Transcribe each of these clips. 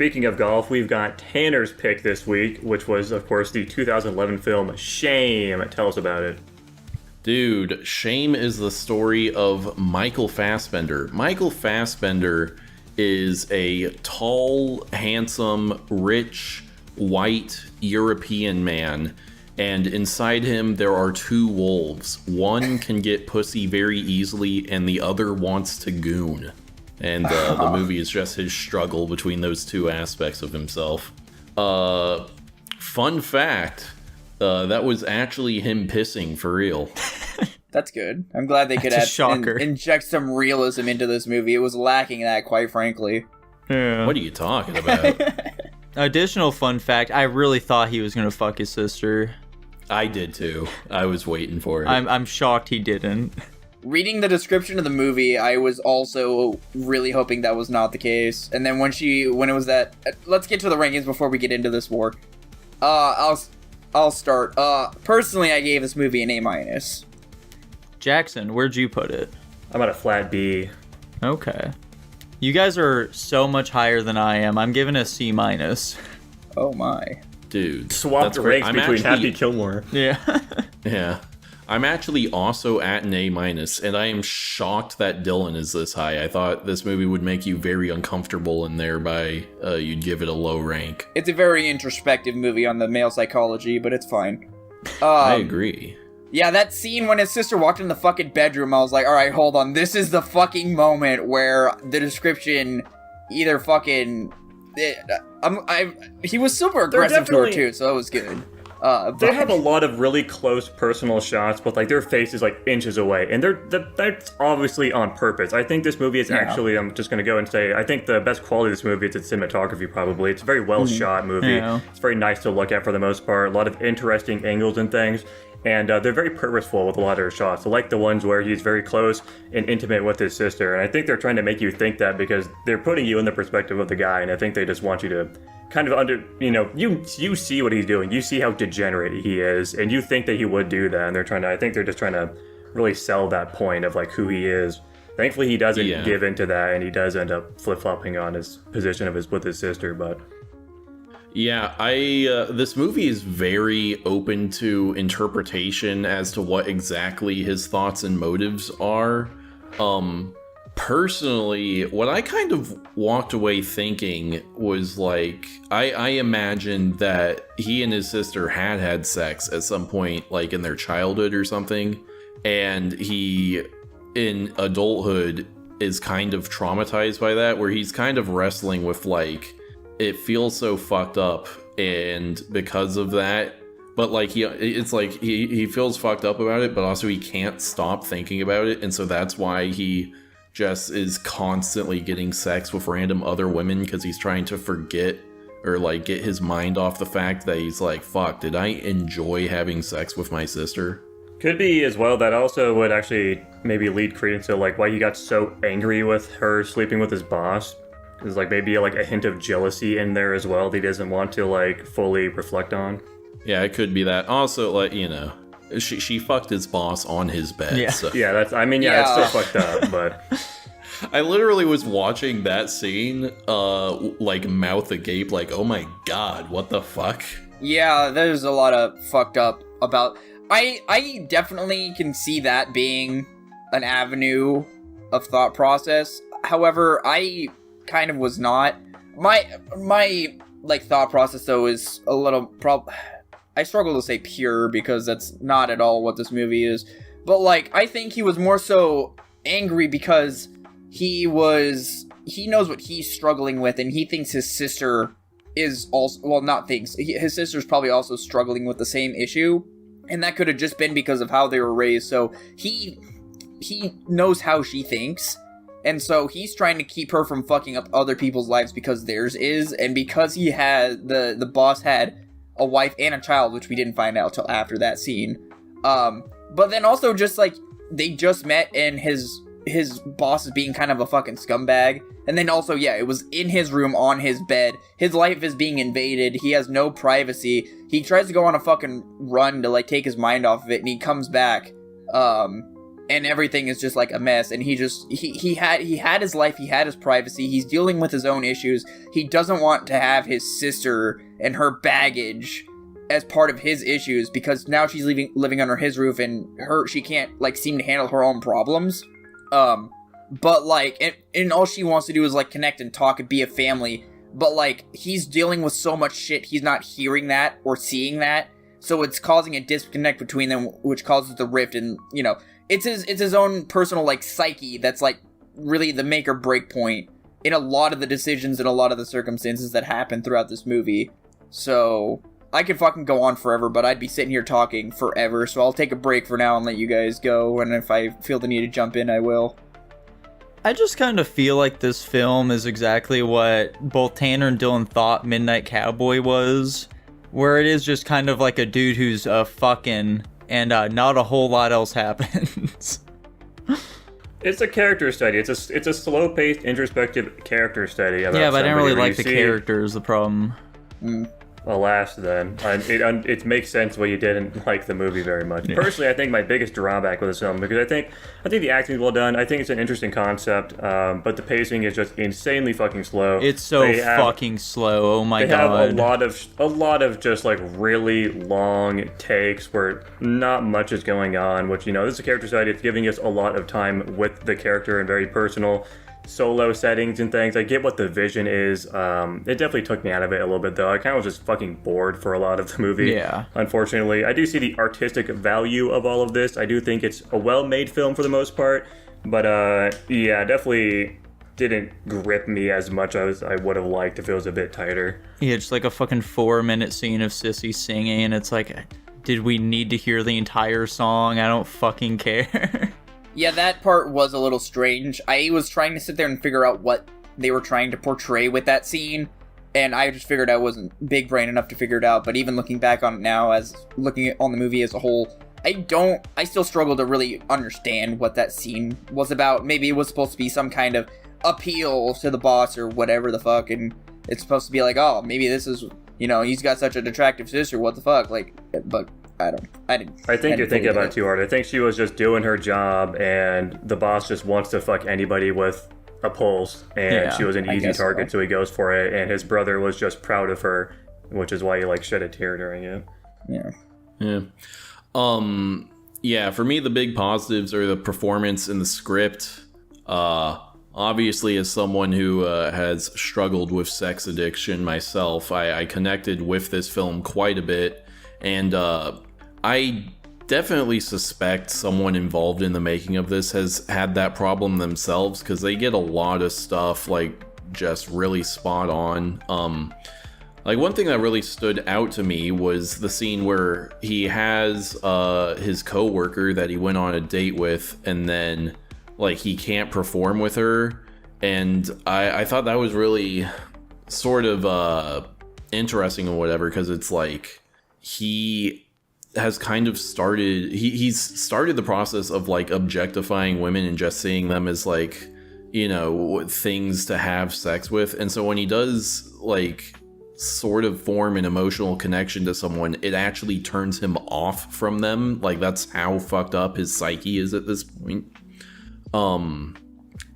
speaking of golf, we've got Tanner's pick this week, which was, of course, the 2011 film Shame. Tell us about it. Dude, Shame is the story of Michael Fassbender. Michael Fassbender is a tall, handsome, rich, white European man, and inside him there are two wolves. One can get pussy very easily, and the other wants to goon. And the movie is just his struggle between those two aspects of himself. Fun fact, that was actually him pissing for real. That's good. I'm glad they could inject some realism into this movie. It was lacking that, quite frankly. Yeah. What are you talking about? Additional fun fact, I really thought he was going to fuck his sister. I did too. I was waiting for it. I'm shocked he didn't. Reading the description of the movie, I was also really hoping that was not the case. And then when it was that... Let's get to the rankings before we get into this war. I'll start. Personally, I gave this movie an A-. Jackson, where'd you put it? I'm at a flat B. Okay. You guys are so much higher than I am. I'm giving a C-. Oh my. Dude. Swapped ranks between Happy Gilmore. Yeah. Yeah. I'm actually also at an A-, and I am shocked that Dylan is this high. I thought this movie would make you very uncomfortable, and thereby you'd give it a low rank. It's a very introspective movie on the male psychology, but it's fine. I agree. Yeah, that scene when his sister walked in the fucking bedroom, I was like, alright, hold on, this is the fucking moment where the description either fucking... he was super aggressive to her too, so that was good. They have a lot of really close personal shots, but like their face is like inches away, and that's obviously on purpose. I think this movie is actually, I'm just gonna go and say, I think the best quality of this movie is its cinematography. Probably, it's a very well shot movie. Yeah. It's very nice to look at for the most part. A lot of interesting angles and things. And they're very purposeful with a lot of their shots. I like the ones where he's very close and intimate with his sister. And I think they're trying to make you think that because they're putting you in the perspective of the guy. And I think they just want you to kind of you see what he's doing. You see how degenerate he is. And you think that he would do that. And I think they're just trying to really sell that point of like who he is. Thankfully, he doesn't give into that. And he does end up flip-flopping on his position with his sister. But... Yeah, this movie is very open to interpretation as to what exactly his thoughts and motives are. Personally, what I kind of walked away thinking was like, I imagined that he and his sister had sex at some point, like in their childhood or something, and he, in adulthood, is kind of traumatized by that, where he's kind of wrestling with like, it feels so fucked up, and because of that, but like he feels fucked up about it, but also he can't stop thinking about it, and so that's why he just is constantly getting sex with random other women, because he's trying to forget or like get his mind off the fact that he's like, fuck, did I enjoy having sex with my sister? Could be as well. That also would actually maybe lead credence to like why he got so angry with her sleeping with his boss. There's like maybe like a hint of jealousy in there as well that he doesn't want to like fully reflect on. Yeah, it could be that. Also, like, you know, she fucked his boss on his bed. Yeah, so. Yeah, it's still fucked up, but... I literally was watching that scene, like mouth agape, like, oh my god, what the fuck? Yeah, there's a lot of fucked up about... I definitely can see that being an avenue of thought process. However, I kind of was not. My like thought process though is a little I struggle to say pure because that's not at all what this movie is. But like I think he was more so angry because he knows what he's struggling with, and he thinks his sister is also his sister's probably also struggling with the same issue, and that could have just been because of how they were raised. So he knows how she thinks. And so he's trying to keep her from fucking up other people's lives because theirs is, and because he had the boss had a wife and a child, which we didn't find out till after that scene. But then also just like they just met, and his boss is being kind of a fucking scumbag. And then also, yeah, it was in his room on his bed. His life is being invaded. He has no privacy. He tries to go on a fucking run to like take his mind off of it, and he comes back. and everything is just like a mess, and he had his life, he had his privacy, he's dealing with his own issues. He doesn't want to have his sister and her baggage as part of his issues, because now she's living under his roof, and she can't like seem to handle her own problems. But like, and all she wants to do is like connect and talk and be a family. But like, he's dealing with so much shit, he's not hearing that or seeing that, so it's causing a disconnect between them, which causes the rift. And you know, it's his own personal like psyche that's like really the make or break point in a lot of the decisions and a lot of the circumstances that happen throughout this movie. So I could fucking go on forever, but I'd be sitting here talking forever, so I'll take a break for now and let you guys go, and if I feel the need to jump in, I will. I just kind of feel like this film is exactly what both Tanner and Dylan thought Midnight Cowboy was, where it is just kind of like a dude who's fucking, and not a whole lot else happens. It's a character study. It's a slow-paced, introspective character study. About yeah, but I didn't really where like the characters, the problem. Alas, then. It makes sense why you didn't like the movie very much. Yeah. Personally, I think my biggest drawback with this film, because I think the acting is well done. I think it's an interesting concept, but the pacing is just insanely fucking slow. It's so fucking slow. Oh my god. They have a lot of just like really long takes where not much is going on. Which, you know, this is a character study. It's giving us a lot of time with the character and very personal solo settings and things. I get what the vision is. It definitely took me out of it a little bit, though. I kind of was just fucking bored for a lot of the movie. Yeah. Unfortunately, I do see the artistic value of all of this. I do think it's a well-made film for the most part, but yeah, definitely didn't grip me as much as I would have liked if it was a bit tighter. Yeah, just like a fucking 4-minute scene of Sissy singing, and it's like, did we need to hear the entire song? I don't fucking care. Yeah, that part was a little strange. I was trying to sit there and figure out what they were trying to portray with that scene, and I just figured I wasn't big brain enough to figure it out. But even looking back on it now, as looking on the movie as a whole, I still struggle to really understand what that scene was about. Maybe it was supposed to be some kind of appeal to the boss or whatever the fuck, and it's supposed to be like, oh, maybe this is, you know, he's got such an attractive sister, what the fuck, like, but I think you're thinking about it too hard. I think she was just doing her job, and the boss just wants to fuck anybody with a pulse, and she was an easy target, so he goes for it. And his brother was just proud of her, which is why he like shed a tear during it. Yeah. For me, the big positives are the performance and the script. Obviously, as someone who has struggled with sex addiction myself, I connected with this film quite a bit, and I definitely suspect someone involved in the making of this has had that problem themselves, because they get a lot of stuff like just really spot on. Like, one thing that really stood out to me was the scene where he has his coworker that he went on a date with, and then like he can't perform with her, and I thought that was really sort of interesting or whatever, because it's like he has kind of he's started the process of like objectifying women and just seeing them as like, you know, things to have sex with. And so when he does like sort of form an emotional connection to someone, it actually turns him off from them. Like, that's how fucked up his psyche is at this point.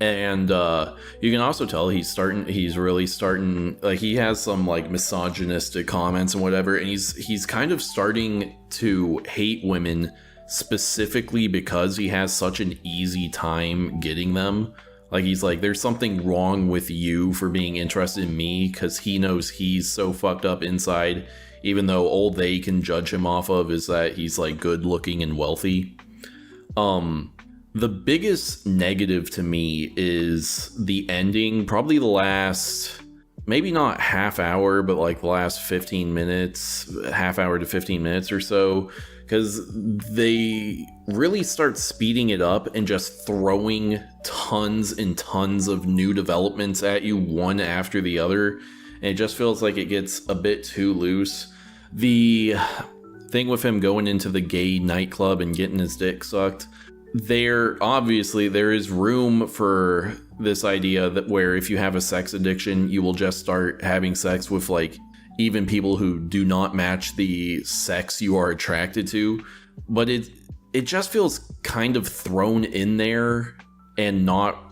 And you can also tell he's really starting, like, he has some like misogynistic comments and whatever, and he's kind of starting to hate women specifically because he has such an easy time getting them. Like, he's like, there's something wrong with you for being interested in me, because he knows he's so fucked up inside, even though all they can judge him off of is that he's like good looking and wealthy. The biggest negative to me is the ending, probably the last, maybe not half hour, but like the last 15 minutes, half hour to 15 minutes or so, because they really start speeding it up and just throwing tons and tons of new developments at you, one after the other, and it just feels like it gets a bit too loose. The thing with him going into the gay nightclub and getting his dick sucked, there is room for this idea that where if you have a sex addiction, you will just start having sex with like even people who do not match the sex you are attracted to. But it just feels kind of thrown in there and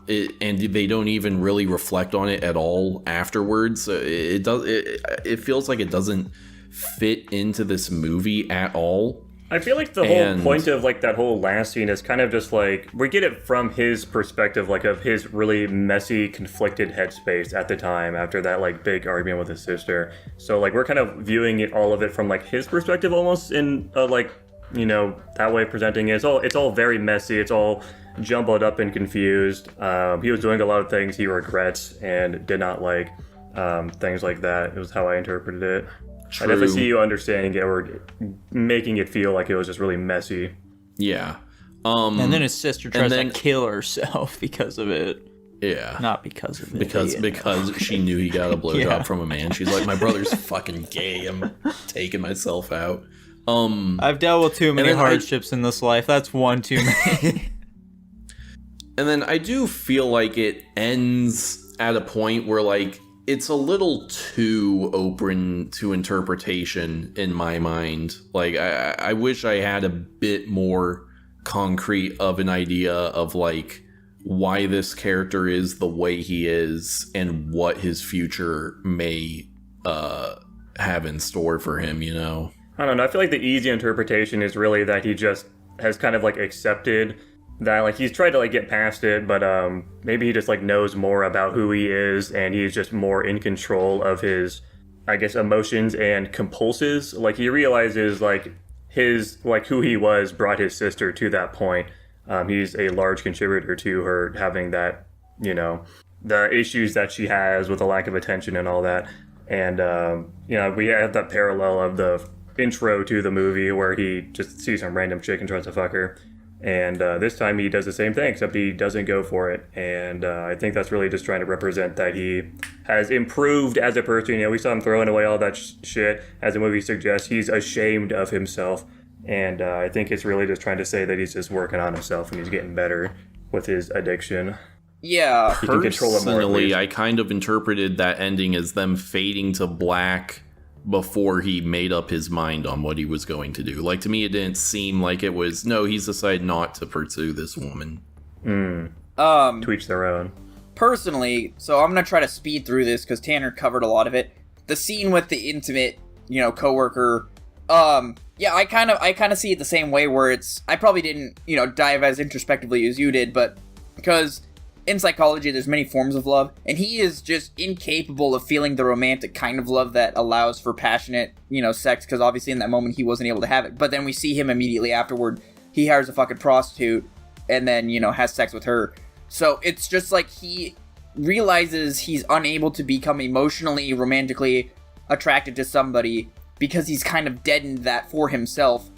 they don't even really reflect on it at all afterwards. It feels like it doesn't fit into this movie at all. I feel like the whole point of like that whole last scene is kind of just like we get it from his perspective, like of his really messy, conflicted headspace at the time after that like big argument with his sister. So like we're kind of viewing it, all of it from like his perspective, almost in like, you know, that way presenting it. It's all very messy. It's all jumbled up and confused. He was doing a lot of things he regrets and did not like, things like that. It was how I interpreted it. True. I definitely see you understanding it or making it feel like it was just really messy. Yeah. And then his sister tries to kill herself because of it. Yeah. Not because of it. Because she knew he got a blowjob from a man. She's like, my brother's fucking gay. I'm taking myself out. I've dealt with too many hardships in this life. That's one too many. And then I do feel like it ends at a point where like it's a little too open to interpretation in my mind. Like I wish I had a bit more concrete of an idea of like why this character is the way he is and what his future may have in store for him, you know? I don't know. I feel like the easy interpretation is really that he just has kind of like accepted that like he's tried to like get past it, but maybe he just like knows more about who he is and he's just more in control of his, I guess, emotions and compulses. Like he realizes like his like who he was brought his sister to that point. He's a large contributor to her having that, you know, the issues that she has with the lack of attention and all that. And you know, we have that parallel of the intro to the movie where he just sees some random chick and tries to fuck her. And this time he does the same thing, except he doesn't go for it. And I think that's really just trying to represent that he has improved as a person. You know, we saw him throwing away all that shit, as the movie suggests. He's ashamed of himself. And I think it's really just trying to say that he's just working on himself and he's getting better with his addiction. Yeah. He can control it more. Personally, I kind of interpreted that ending as them fading to black before he made up his mind on what he was going to do. Like, to me, it didn't seem like it was, no, he's decided not to pursue this woman. To each their own. Personally, so I'm gonna try to speed through this because Tanner covered a lot of it. The scene with the intimate, you know, coworker, yeah, I kind of see it the same way where it's, I probably didn't, you know, dive as introspectively as you did, but because in psychology, there's many forms of love, and he is just incapable of feeling the romantic kind of love that allows for passionate, you know, sex, because obviously in that moment he wasn't able to have it. But then we see him immediately afterward, he hires a fucking prostitute, and then, you know, has sex with her. So it's just like he realizes he's unable to become emotionally, romantically attracted to somebody because he's kind of deadened that for himself.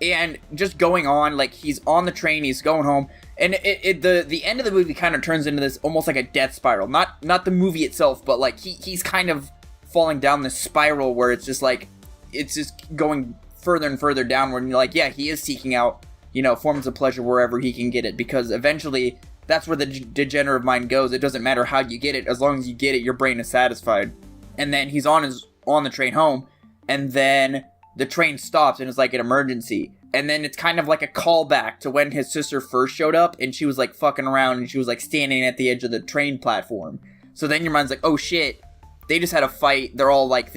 And just going on, like, he's on the train, he's going home, and the end of the movie kind of turns into this almost like a death spiral. Not the movie itself, but like he's kind of falling down this spiral where it's just like it's just going further and further downward. And you're like, yeah, he is seeking out, you know, forms of pleasure wherever he can get it, because eventually that's where the degenerative mind goes. It doesn't matter how you get it, as long as you get it, your brain is satisfied. And then he's on the train home, and then the train stops and it's like an emergency. And then it's kind of like a callback to when his sister first showed up and she was like fucking around and she was like standing at the edge of the train platform. So then your mind's like, oh shit, they just had a fight. They're all like,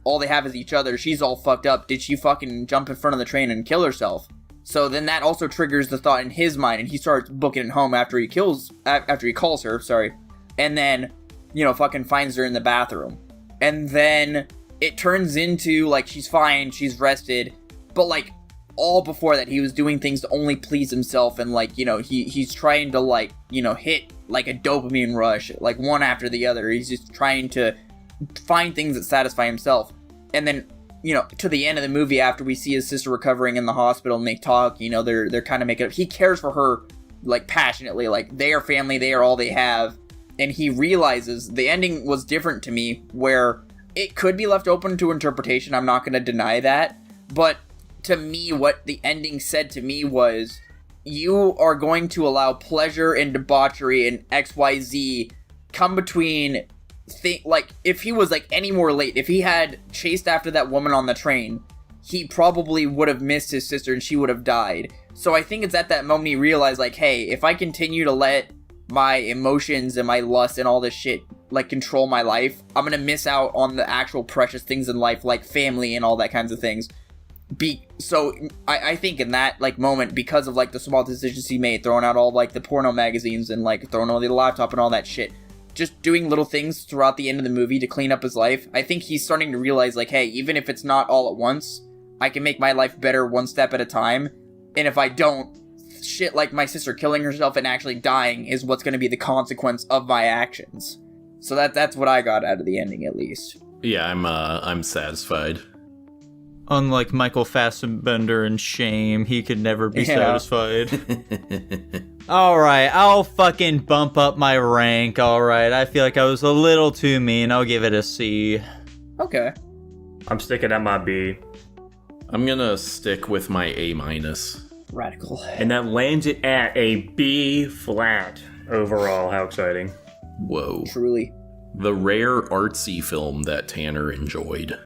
all they have is each other. She's all fucked up. Did she fucking jump in front of the train and kill herself? So then that also triggers the thought in his mind, and he starts booking it home after he calls her, sorry. And then, you know, fucking finds her in the bathroom. And then it turns into like, she's fine, she's rested, but like, all before that, he was doing things to only please himself, and like, you know, he's trying to like, you know, hit like a dopamine rush, like one after the other. He's just trying to find things that satisfy himself. And then, you know, to the end of the movie, after we see his sister recovering in the hospital and they talk, you know, they're kind of making up. He cares for her like passionately, like they are family, they are all they have. And he realizes the ending was different to me, where it could be left open to interpretation. I'm not going to deny that, but to me, what the ending said to me was, you are going to allow pleasure and debauchery and XYZ come between, like, if he was, like, any more late, if he had chased after that woman on the train, he probably would have missed his sister and she would have died. So I think it's at that moment he realized, like, hey, if I continue to let my emotions and my lust and all this shit, like, control my life, I'm gonna miss out on the actual precious things in life, like family and all that kinds of things. So I think in that, like, moment, because of, like, the small decisions he made, throwing out all, like, the porno magazines and, like, throwing away the laptop and all that shit, just doing little things throughout the end of the movie to clean up his life, I think he's starting to realize, like, hey, even if it's not all at once, I can make my life better one step at a time. And if I don't, shit like my sister killing herself and actually dying is what's going to be the consequence of my actions. So that's what I got out of the ending, at least. Yeah, I'm satisfied. Unlike Michael Fassbender in Shame, he could never be satisfied. Alright, I'll fucking bump up my rank, alright. I feel like I was a little too mean. I'll give it a C. Okay. I'm sticking at my B. I'm gonna stick with my A-. Radical. And that lands it at a B flat overall. How exciting. Whoa. Truly. The rare artsy film that Tanner enjoyed.